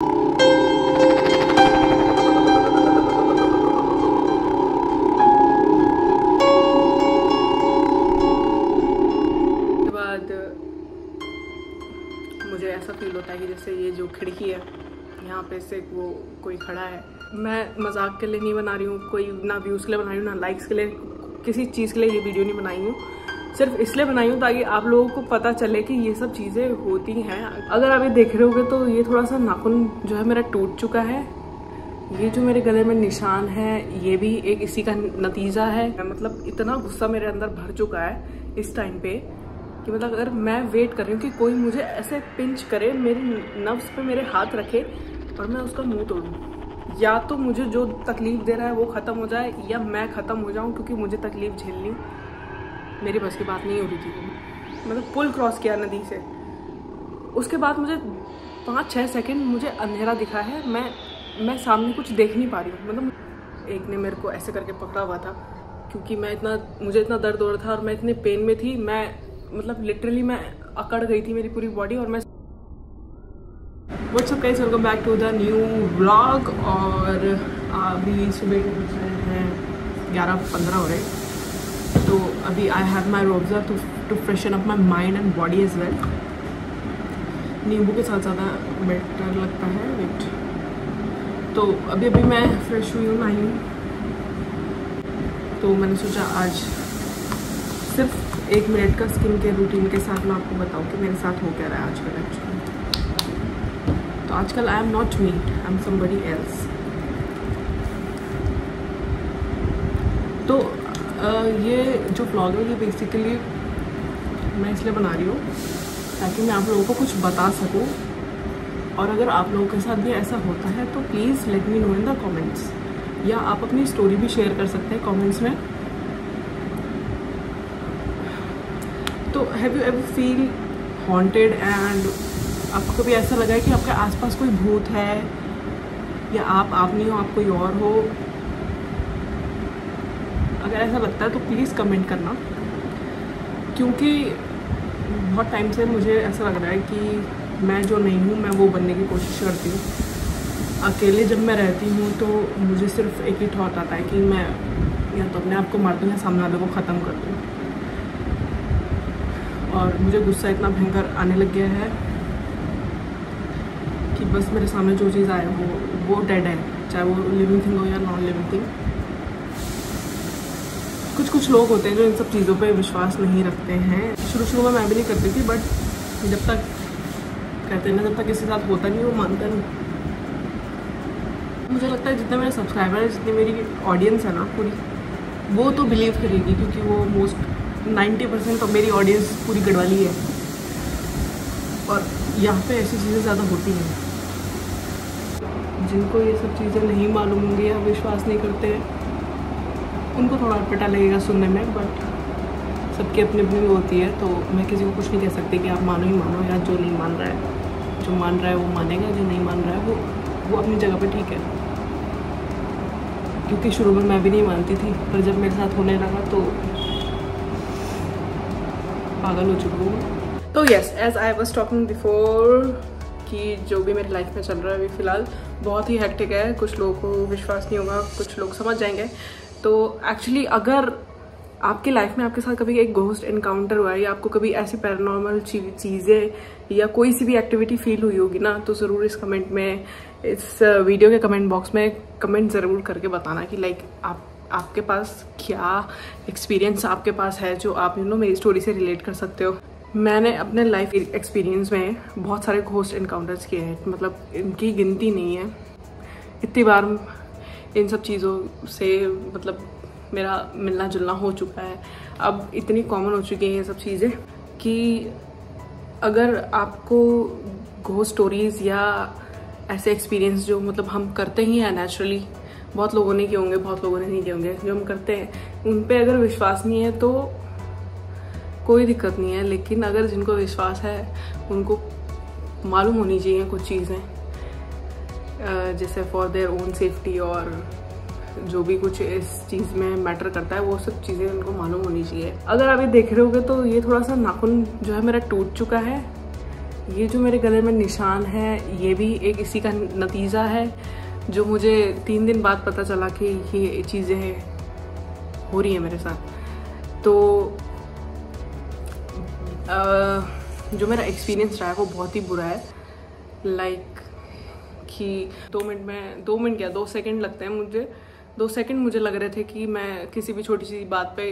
मुझे ऐसा फील होता है कि जैसे ये जो खिड़की है यहाँ पे से वो कोई खड़ा है। मैं मजाक के लिए नहीं बना रही हूँ, कोई ना व्यूज़ के लिए बना रही हूँ ना लाइक्स के लिए, किसी चीज़ के लिए ये वीडियो नहीं बनाई हूँ। सिर्फ इसलिए बनाई हूँ ताकि आप लोगों को पता चले कि ये सब चीज़ें होती हैं। अगर आप ये देख रहे होगे तो ये थोड़ा सा नाखून जो है मेरा टूट चुका है। ये जो मेरे गले में निशान है ये भी एक इसी का नतीजा है। मतलब इतना गुस्सा मेरे अंदर भर चुका है इस टाइम पे कि मतलब अगर मैं वेट कर रही हूँ कि कोई मुझे ऐसे पिंच करे, मेरी नर्व्स पे मेरे हाथ रखे और मैं उसका मुंह तोड़ूँ। या तो मुझे जो तकलीफ दे रहा है वो ख़त्म हो जाए या मैं ख़त्म हो जाऊँ, क्योंकि मुझे तकलीफ झेलनी मेरी बस की बात नहीं हो रही थी। मतलब पुल क्रॉस किया नदी से, उसके बाद मुझे 5-6 सेकंड मुझे अंधेरा दिखा है। मैं सामने कुछ देख नहीं पा रही हूँ। मतलब एक ने मेरे को ऐसे करके पकड़ा हुआ था क्योंकि मुझे इतना दर्द हो रहा था और मैं इतने पेन में थी। मैं मतलब लिटरली मैं अकड़ गई थी मेरी पूरी बॉडी। और मैं what's up guys, welcome back to the new vlog. और अभी सुबह के बज रहे हैं 11:15 हो रहे। तो अभी आई हैव माई रोब्जा to freshen up my mind and body as well. नींबू के साथ ज़्यादा बेटर लगता है वेट। तो अभी मैं फ्रेश हुई हूँ, नहाई हूँ। तो मैंने सोचा आज सिर्फ 1 मिनट का स्किन केयर रूटीन के साथ मैं आपको बताऊँ कि मेरे साथ हो क्या रहा है आजकल। एक्चुअली तो आजकल आई am not me, I am somebody else. तो ये जो ब्लॉग है ये बेसिकली मैं इसलिए बना रही हूँ ताकि मैं आप लोगों को कुछ बता सकूँ। और अगर आप लोगों के साथ भी ऐसा होता है तो please let me know in the comments, या आप अपनी स्टोरी भी शेयर कर सकते हैं कमेंट्स में। तो have you ever feel haunted and आपको कभी ऐसा लगा है कि आपके आसपास कोई भूत है, या आप नहीं हो, आप कोई और हो? अगर ऐसा लगता है तो प्लीज़ कमेंट करना, क्योंकि बहुत टाइम से मुझे ऐसा लग रहा है कि मैं जो नहीं हूँ मैं वो बनने की कोशिश करती हूँ। अकेले जब मैं रहती हूँ तो मुझे सिर्फ एक ही थॉट आता है कि मैं या तो अपने आप को मार दूँ या सामने वाले को ख़त्म कर दूँ। और मुझे गुस्सा इतना भयंकर आने लग गया है कि बस मेरे सामने जो चीज़ आए वो डेड है, चाहे वो लिविंग थिंग हो या नॉन लिविंग थिंग। कुछ लोग होते हैं जो इन सब चीज़ों पे विश्वास नहीं रखते हैं। शुरू में मैं भी नहीं करती थी, बट जब तक कहते हैं ना, जब तक किसी के साथ होता नहीं वो मानता नहीं। मुझे लगता है जितने मेरे सब्सक्राइबर है, जितनी मेरी ऑडियंस है ना पूरी, वो तो बिलीव करेगी, क्योंकि वो मोस्ट 90% तो मेरी ऑडियंस पूरी गढ़वाली है। और यहाँ पे ऐसी चीज़ें ज़्यादा होती हैं। जिनको ये सब चीज़ें नहीं मालूम होंगी या विश्वास नहीं करते हैं उनको थोड़ा अटपटा लगेगा सुनने में, बट सबकी अपनी अपनी होती है। तो मैं किसी को कुछ नहीं कह सकती कि आप मानो ही मानो, या जो नहीं मान रहा है, जो मान रहा है वो मानेगा, जो नहीं मान रहा है वो अपनी जगह पे ठीक है। क्योंकि शुरू में मैं भी नहीं मानती थी, पर जब मेरे साथ होने लगा तो पागल हो चुकी हूँ। तो yes, as I was talking before कि जो भी मेरी लाइफ में चल रहा है अभी फ़िलहाल बहुत ही हेक्टिक है। कुछ लोगों को विश्वास नहीं होगा, कुछ लोग समझ जाएंगे। तो एक्चुअली अगर आपकी लाइफ में आपके साथ कभी एक घोस्ट एनकाउंटर हुआ है, या आपको कभी ऐसी पैरानॉर्मल चीज़ें या कोई सी भी एक्टिविटी फील हुई होगी ना, तो ज़रूर इस कमेंट में, इस वीडियो के कमेंट बॉक्स में कमेंट ज़रूर करके बताना कि लाइक आपके पास क्या एक्सपीरियंस आपके पास है जो आप मेरी स्टोरी से रिलेट कर सकते हो। मैंने अपने लाइफ एक्सपीरियंस में बहुत सारे घोस्ट एनकाउंटर्स किए हैं, मतलब इनकी गिनती नहीं है। इतनी बार इन सब चीज़ों से मतलब मेरा मिलना जुलना हो चुका है। अब इतनी कॉमन हो चुकी हैं ये सब चीज़ें कि अगर आपको घोस्ट स्टोरीज़ या ऐसे एक्सपीरियंस जो मतलब हम करते ही हैं नेचुरली, बहुत लोगों ने किए होंगे, बहुत लोगों ने नहीं किए होंगे, जो हम करते हैं उन पे अगर विश्वास नहीं है तो कोई दिक्कत नहीं है। लेकिन अगर जिनको विश्वास है उनको मालूम होनी चाहिए कुछ चीज़ें, जैसे फॉर देयर ओन सेफ्टी, और जो भी कुछ इस चीज़ में मैटर करता है वो सब चीज़ें उनको मालूम होनी चाहिए। अगर आप ये देख रहे होगे तो ये थोड़ा सा नाखून जो है मेरा टूट चुका है। ये जो मेरे गले में निशान है ये भी एक इसी का नतीजा है, जो मुझे 3 दिन बाद पता चला कि ये चीज़ें हो रही हैं मेरे साथ। तो जो मेरा एक्सपीरियंस रहा है वो बहुत ही बुरा है। लाइक कि 2 मिनट क्या 2 सेकंड लगते हैं मुझे, 2 सेकंड मुझे लग रहे थे कि मैं किसी भी छोटी सी बात पे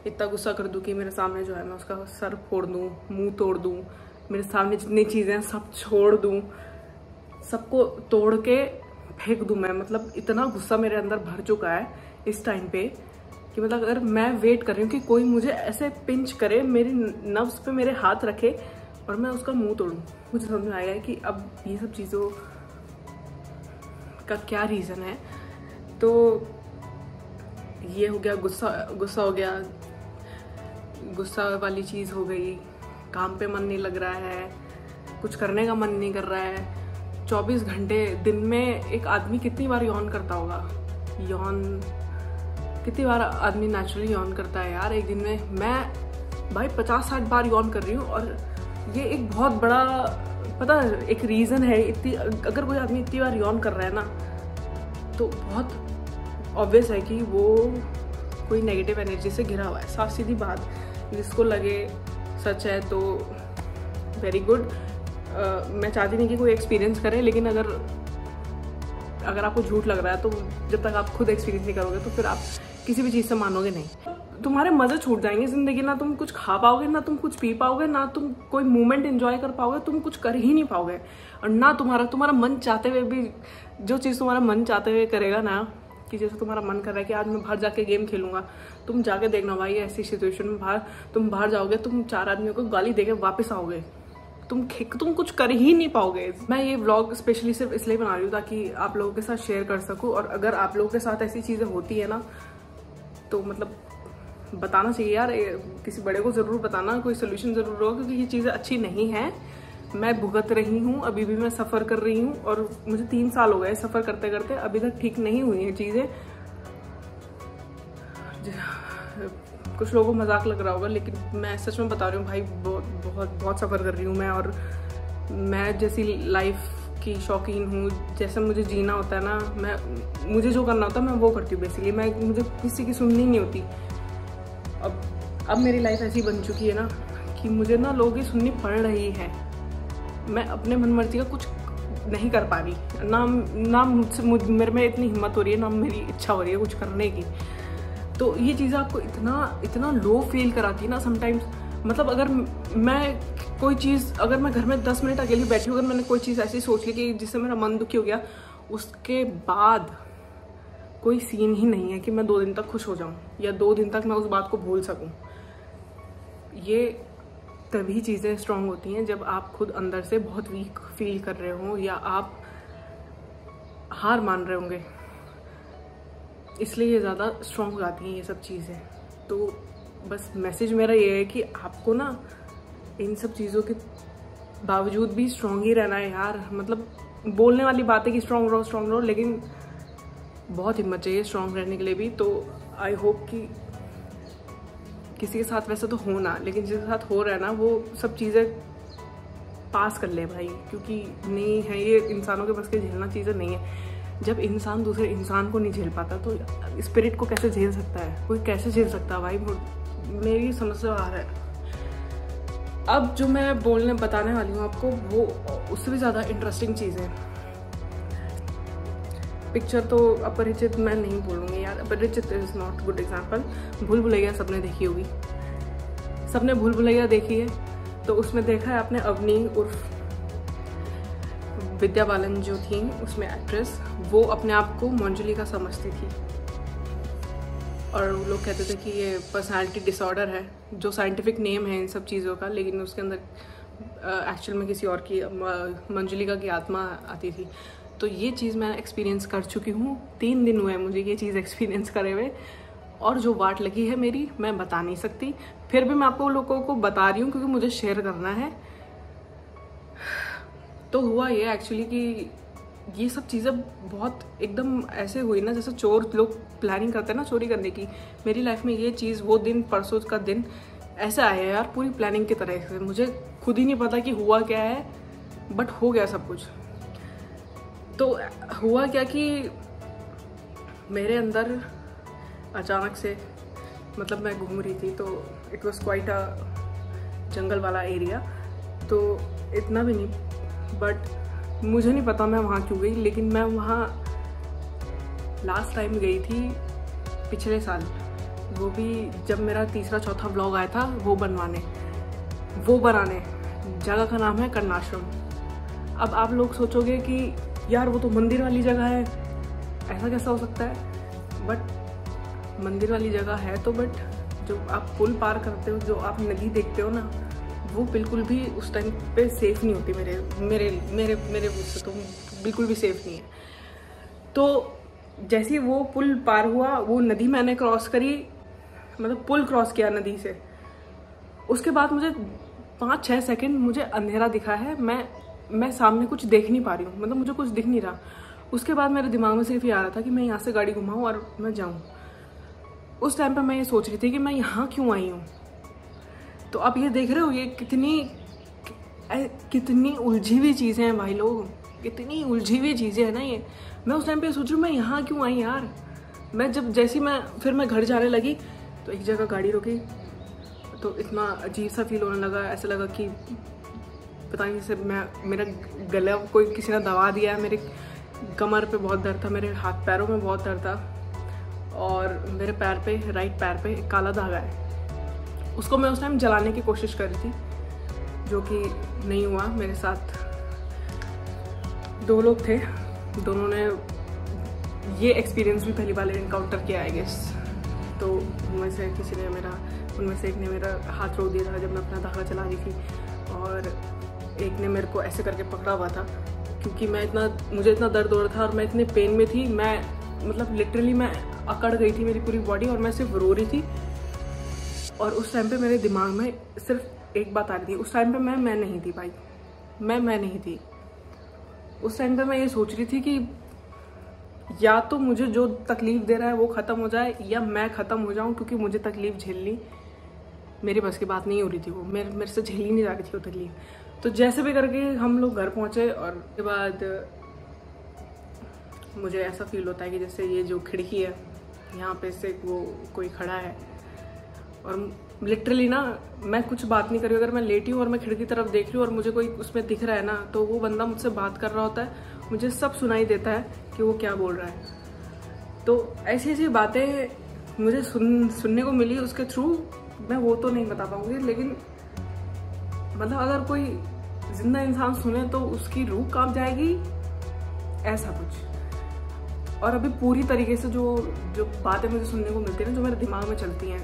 इतना गुस्सा कर दूं कि मेरे सामने जो है मैं उसका सर फोड़ दूं, मुंह तोड़ दूं, मेरे सामने जितनी चीज़ें सब छोड़ दूं, सबको तोड़ के फेंक दूं मैं। मतलब इतना गुस्सा मेरे अंदर भर चुका है इस टाइम पे कि मतलब अगर मैं वेट कर रही हूँ कि कोई मुझे ऐसे पिंच करे, मेरी नर्व्स पे मेरे हाथ रखे और मैं उसका मुंह तोड़ूं। मुझे समझ में आया कि अब ये सब चीज़ों का क्या रीज़न है। तो ये हो गया गुस्सा हो गया, गुस्सा वाली चीज़ हो गई। काम पे मन नहीं लग रहा है, कुछ करने का मन नहीं कर रहा है। 24 घंटे दिन में एक आदमी कितनी बार यौन करता होगा? कितनी बार आदमी नेचुरली यौन करता है यार एक दिन में? मैं भाई 50-60 बार यौन कर रही हूँ और ये एक बहुत बड़ा पता एक रीज़न है। इतनी अगर कोई आदमी इतनी बार यौन कर रहा है ना, तो बहुत ऑब्वियस है कि वो कोई नेगेटिव एनर्जी से घिरा हुआ है। साफ सीधी बात, जिसको लगे सच है तो वेरी गुड। मैं चाहती नहीं कि कोई एक्सपीरियंस करे, लेकिन अगर आपको झूठ लग रहा है तो जब तक आप खुद एक्सपीरियंस नहीं करोगे तो फिर आप किसी भी चीज़ से मानोगे नहीं। तुम्हारे मज़े छूट जाएंगे ज़िंदगी। ना तुम कुछ खा पाओगे, ना तुम कुछ पी पाओगे, ना तुम कोई मोमेंट एंजॉय कर पाओगे, तुम कुछ कर ही नहीं पाओगे। और ना तुम्हारा मन चाहते हुए भी जो चीज़ तुम्हारा मन चाहते हुए करेगा ना, कि जैसे तुम्हारा मन कर रहा है कि आज मैं बाहर जाके गेम खेलूंगा, तुम जाके देखना भाई ऐसी सिचुएशन में तुम बाहर जाओगे, तुम 4 आदमियों को गाली देके वापस आओगे, तुम कुछ कर ही नहीं पाओगे। मैं ये व्लॉग स्पेशली सिर्फ इसलिए बना रही हूँ ताकि आप लोगों के साथ शेयर कर सकूँ। और अगर आप लोगों के साथ ऐसी चीज़ें होती है ना, तो मतलब बताना चाहिए यार, किसी बड़े को ज़रूर बताना, कोई सोल्यूशन ज़रूर होगा, क्योंकि ये चीज़ें अच्छी नहीं हैं। मैं भुगत रही हूँ, अभी भी मैं सफ़र कर रही हूँ और मुझे 3 साल हो गए सफ़र करते करते, अभी तक ठीक नहीं हुई हैं चीज़ें। कुछ लोगों को मजाक लग रहा होगा, लेकिन मैं सच में बता रही हूँ भाई, बहुत सफ़र कर रही हूँ मैं। और मैं जैसी लाइफ की शौकीन हूँ, जैसे मुझे जीना होता है ना, मुझे जो करना होता है मैं वो करती हूँ बेसिकली। मुझे किसी की सुननी नहीं होती। अब मेरी लाइफ ऐसी बन चुकी है ना कि मुझे ना लोगों की सुननी पड़ रही है। मैं अपने मन मर्जी का कुछ नहीं कर पा रही, ना मेरे में इतनी हिम्मत हो रही है, ना मेरी इच्छा हो रही है कुछ करने की। तो ये चीज़ें आपको इतना लो फील कराती है ना समटाइम्स। मतलब अगर मैं घर में 10 मिनट अकेली बैठी हूँ, अगर मैंने कोई चीज़ ऐसी सोच ली कि जिससे मेरा मन दुखी हो गया, उसके बाद कोई सीन ही नहीं है कि मैं 2 दिन तक खुश हो जाऊँ या 2 दिन तक मैं उस बात को भूल सकूँ। ये तभी चीज़ें स्ट्रांग होती हैं जब आप खुद अंदर से बहुत वीक फील कर रहे हो या आप हार मान रहे होंगे, इसलिए ये ज़्यादा स्ट्रांग हो जाती हैं ये सब चीज़ें। तो बस मैसेज मेरा ये है कि आपको ना इन सब चीज़ों के बावजूद भी स्ट्रांग ही रहना है यार। मतलब बोलने वाली बात है कि स्ट्रांग रहो, लेकिन बहुत हिम्मत चाहिए स्ट्रांग रहने के लिए भी। तो आई होप कि किसी के साथ वैसे तो हो ना, लेकिन जिसके साथ हो रहा है ना वो सब चीज़ें पास कर ले भाई, क्योंकि नहीं है ये इंसानों के बस के झेलना चीज़ें नहीं है। जब इंसान दूसरे इंसान को नहीं झेल पाता तो स्पिरिट को कैसे झेल सकता है? कोई कैसे झेल सकता है भाई? मेरी समझ से बाहर है। अब जो मैं बताने वाली हूँ आपको, वो उससे भी ज़्यादा इंटरेस्टिंग चीज़ है। पिक्चर तो अपरिचित मैं नहीं बोलूँगी यार, अपरिचित इज़ नॉट गुड एग्जाम्पल। भूल भुलैया सबने देखी होगी, सबने भूल भुलैया देखी है। तो उसमें देखा है आपने अवनी उर्फ विद्या बालन जो थी उसमें एक्ट्रेस, वो अपने आप को मंजुलिका समझती थी और लोग कहते थे कि ये पर्सनालिटी डिसऑर्डर है, जो साइंटिफिक नेम है इन सब चीज़ों का, लेकिन उसके अंदर एक्चुअल में किसी और की मंजुलिका की आत्मा आती थी। तो ये चीज़ मैं एक्सपीरियंस कर चुकी हूँ। 3 दिन हुए मुझे ये चीज़ एक्सपीरियंस करे हुए, और जो वाट लगी है मेरी मैं बता नहीं सकती। फिर भी मैं आपको लोगों को बता रही हूँ क्योंकि मुझे शेयर करना है। तो हुआ ये एक्चुअली कि ये सब चीज़ें बहुत एकदम ऐसे हुई ना, जैसे चोर लोग प्लानिंग करते हैं ना चोरी करने की। मेरी लाइफ में ये चीज़ वो दिन, परसों का दिन, ऐसा आया यार पूरी प्लानिंग की तरह से। मुझे खुद ही नहीं पता कि हुआ क्या है, बट हो गया सब कुछ। तो हुआ क्या कि मेरे अंदर अचानक से, मतलब मैं घूम रही थी तो इट वॉज क्वाइट अ जंगल वाला एरिया, तो इतना भी नहीं, बट मुझे नहीं पता मैं वहाँ क्यों गई। लेकिन मैं वहाँ लास्ट टाइम गई थी पिछले साल, वो भी जब मेरा तीसरा चौथा ब्लॉग आया था, वो बनाने। जगह का नाम है कर्णाश्रम। अब आप लोग सोचोगे कि यार वो तो मंदिर वाली जगह है, ऐसा कैसा हो सकता है? बट मंदिर वाली जगह है तो, बट जो आप पुल पार करते हो, जो आप नदी देखते हो ना, वो बिल्कुल भी उस टाइम पे सेफ नहीं होती। मेरे उससे तो बिल्कुल भी सेफ नहीं है। तो जैसे वो पुल पार हुआ, वो नदी मैंने क्रॉस करी, मतलब पुल क्रॉस किया नदी से, उसके बाद मुझे 5-6 सेकंड मुझे अंधेरा दिखा है। मैं सामने कुछ देख नहीं पा रही हूँ, मतलब मुझे कुछ दिख नहीं रहा। उसके बाद मेरे दिमाग में सिर्फ ये आ रहा था कि मैं यहाँ से गाड़ी घुमाऊँ और मैं जाऊँ। उस टाइम पे मैं ये सोच रही थी कि मैं यहाँ क्यों आई हूँ। तो आप ये देख रहे हो, ये कितनी उलझी हुई चीज़ें हैं भाई लोग, कितनी उलझी हुई चीज़ें हैं ना ये। मैं उस टाइम पे सोच रही हूँ मैं यहाँ क्यों आई यार। फिर मैं घर जाने लगी तो एक जगह गाड़ी रुकी, तो इतना अजीब सा फील होने लगा। ऐसा लगा कि पता नहीं, जैसे मेरा गला कोई किसी ने दबा दिया है। मेरे कमर पे बहुत दर्द था, मेरे हाथ पैरों में बहुत दर्द था, और मेरे पैर पे, राइट पैर पे एक काला धागा है। उसको मैं उस टाइम जलाने की कोशिश कर रही थी, जो कि नहीं हुआ। मेरे साथ 2 लोग थे, दोनों ने ये एक्सपीरियंस भी पहली बार इनकाउंटर किया आई गेस। तो उनमें से एक ने मेरा हाथ रोक दिया था जब मैं अपना धागा चला रही थी, और एक ने मेरे को ऐसे करके पकड़ा हुआ था, क्योंकि मुझे इतना दर्द हो रहा था और मैं इतने पेन में थी। मतलब लिटरली मैं अकड़ गई थी मेरी पूरी बॉडी, और मैं सिर्फ रो रही थी। और उस टाइम पे मेरे दिमाग में सिर्फ एक बात आ रही थी। उस टाइम पे मैं नहीं थी भाई, मैं नहीं थी। उस टाइम पे मैं ये सोच रही थी कि या तो मुझे जो तकलीफ दे रहा है वो ख़त्म हो जाए, या मैं ख़त्म हो जाऊं, क्योंकि मुझे तकलीफ झेलनी मेरी बस की बात नहीं हो रही थी। वो मेरे से झेली नहीं जा रही थी वो तकलीफ। तो जैसे भी करके हम लोग घर पहुंचे, और उसके बाद मुझे ऐसा फील होता है कि जैसे ये जो खिड़की है यहाँ पे से वो कोई खड़ा है, और लिटरली ना मैं कुछ बात नहीं कर रही हूँ। अगर मैं लेटी हूँ और मैं खिड़की तरफ देख रही हूँ और मुझे कोई उसमें दिख रहा है ना, तो वो बंदा मुझसे बात कर रहा होता है, मुझे सब सुनाई देता है कि वो क्या बोल रहा है। तो ऐसी ऐसी बातें मुझे सुनने को मिली उसके थ्रू। मैं वो तो नहीं बता पाऊंगी, लेकिन मतलब अगर कोई जिंदा इंसान सुने तो उसकी रूह कांप जाएगी, ऐसा कुछ। और अभी पूरी तरीके से जो बातें मुझे सुनने को मिलती है ना, जो मेरे दिमाग में चलती हैं,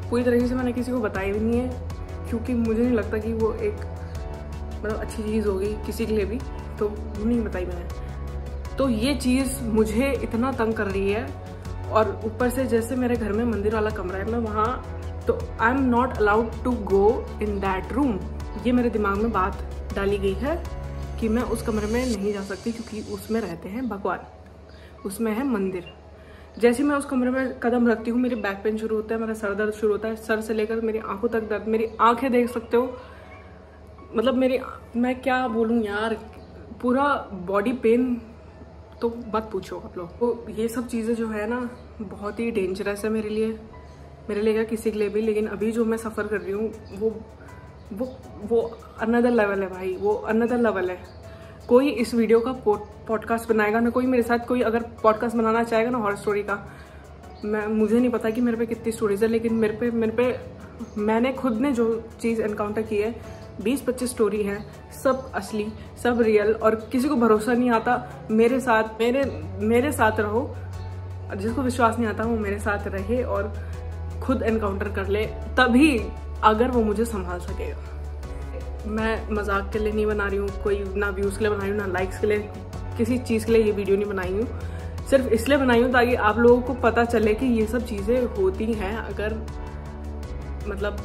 पूरी तरीके से मैंने किसी को बताई भी नहीं है, क्योंकि मुझे नहीं लगता कि वो एक मतलब अच्छी चीज़ होगी किसी के लिए भी, तो वो नहीं बताई मैंने। तो ये चीज़ मुझे इतना तंग कर रही है। और ऊपर से जैसे मेरे घर में मंदिर वाला कमरा है, मैं वहाँ, तो I am not allowed to go in that room. ये मेरे दिमाग में बात डाली गई है कि मैं उस कमरे में नहीं जा सकती, क्योंकि उसमें रहते हैं भगवान, उसमें है मंदिर। जैसे मैं उस कमरे में कदम रखती हूँ, मेरी बैक पेन शुरू होता है, मेरा सर दर्द शुरू होता है, सर से लेकर मेरी आंखों तक दर्द। मेरी आंखें देख सकते हो, मतलब मैं क्या बोलूँ यार, पूरा बॉडी पेन तो मत पूछो आप लोग। तो ये सब चीज़ें जो है ना, बहुत ही डेंजरस है मेरे लिए क्या किसी के लिए भी। लेकिन अभी जो मैं सफ़र कर रही हूँ वो अनदर लेवल है भाई, वो अनदर लेवल है। कोई इस वीडियो का पॉडकास्ट बनाएगा ना, कोई मेरे साथ कोई अगर पॉडकास्ट बनाना चाहेगा ना हॉरर स्टोरी का, मुझे नहीं पता कि मेरे पे कितनी स्टोरीज है, लेकिन मेरे पे मैंने खुद ने जो चीज़ एनकाउंटर की है, 20-25 स्टोरी है, सब असली, सब रियल। और किसी को भरोसा नहीं आता, मेरे साथ रहो। जिसको विश्वास नहीं आता वो मेरे साथ रहे और खुद एनकाउंटर कर ले, तभी अगर वो मुझे संभाल सकेगा। मैं मजाक के लिए नहीं बना रही हूँ, कोई ना व्यूज़ के लिए बना रही हूँ, ना लाइक्स के लिए, किसी चीज़ के लिए ये वीडियो नहीं बनाई हूँ। सिर्फ इसलिए बनाई हूँ ताकि आप लोगों को पता चले कि ये सब चीज़ें होती हैं। अगर मतलब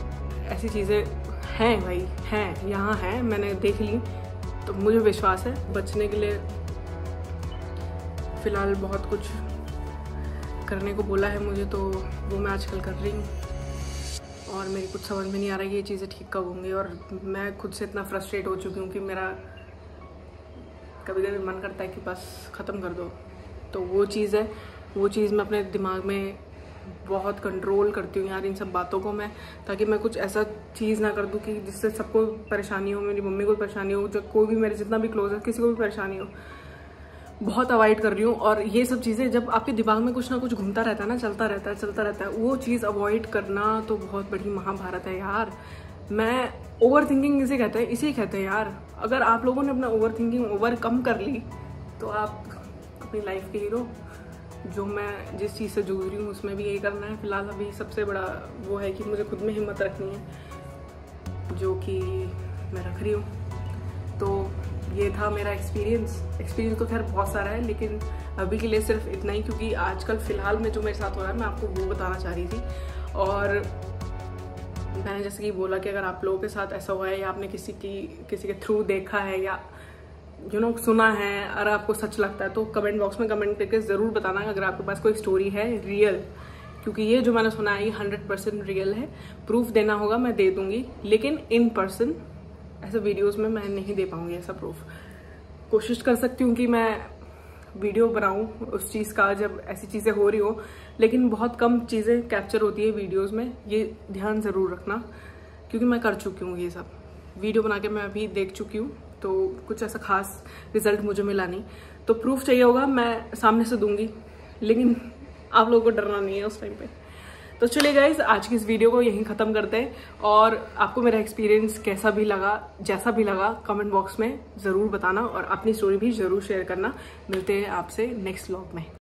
ऐसी चीज़ें हैं भाई, हैं, यहाँ हैं, मैंने देख ली, तो मुझे विश्वास है। बचने के लिए फ़िलहाल बहुत कुछ करने को बोला है मुझे, तो वो मैं आजकल कर रही हूँ। और मेरी कुछ समझ में नहीं आ रहा है ये चीज़ें ठीक कब होंगी। और मैं खुद से इतना फ्रस्ट्रेट हो चुकी हूँ कि मेरा कभी कभी मन करता है कि बस ख़त्म कर दो। तो वो चीज़ है, वो चीज़ मैं अपने दिमाग में बहुत कंट्रोल करती हूँ यार इन सब बातों को मैं, ताकि मैं कुछ ऐसा चीज़ ना कर दूँ कि जिससे सबको परेशानी हो, मेरी मम्मी को परेशानी हो, जो कोई भी मेरे जितना भी क्लोज है किसी को भी परेशानी हो। बहुत अवॉइड कर रही हूँ। और ये सब चीज़ें जब आपके दिमाग में कुछ ना कुछ घूमता रहता है ना, चलता रहता है, वो चीज़ अवॉइड करना तो बहुत बड़ी महाभारत है यार। मैं ओवर थिंकिंग इसे कहते हैं यार। अगर आप लोगों ने अपना ओवर थिंकिंग ओवरकम कर ली तो आप अपनी लाइफ के हीरो। जो मैं जिस चीज़ से जूझ रही हूँ उसमें भी यही करना है फिलहाल। अभी सबसे बड़ा वो है कि मुझे खुद में हिम्मत रखनी है, जो कि मैं रख रही हूँ। तो ये था मेरा एक्सपीरियंस तो खैर बहुत सारा है, लेकिन अभी के लिए सिर्फ इतना ही, क्योंकि आजकल फ़िलहाल में जो मेरे साथ हो रहा है मैं आपको वो बताना चाह रही थी। और मैंने जैसे कि बोला कि अगर आप लोगों के साथ ऐसा हुआ है या आपने किसी के थ्रू देखा है या सुना है, और आपको सच लगता है तो कमेंट बॉक्स में कमेंट करके ज़रूर बताना अगर आपके पास कोई स्टोरी है रियल, क्योंकि ये जो मैंने सुना है ये 100% रियल है। प्रूफ देना होगा मैं दे दूंगी, लेकिन इन पर्सन ऐसे वीडियोस में मैं नहीं दे पाऊंगी ऐसा प्रूफ। कोशिश कर सकती हूँ कि मैं वीडियो बनाऊँ उस चीज़ का जब ऐसी चीज़ें हो रही हो, लेकिन बहुत कम चीज़ें कैप्चर होती है वीडियोज़ में, ये ध्यान ज़रूर रखना, क्योंकि मैं कर चुकी हूँ ये सब वीडियो बना के, मैं अभी देख चुकी हूँ। तो कुछ ऐसा खास रिजल्ट मुझे मिला नहीं। तो प्रूफ चाहिए होगा मैं सामने से दूंगी, लेकिन आप लोगों को डरना नहीं है उस टाइम पे। तो चलिए गाइज, आज की इस वीडियो को यहीं ख़त्म करते हैं। और आपको मेरा एक्सपीरियंस कैसा भी लगा, जैसा भी लगा, कमेंट बॉक्स में ज़रूर बताना और अपनी स्टोरी भी ज़रूर शेयर करना। मिलते हैं आपसे नेक्स्ट व्लॉग में।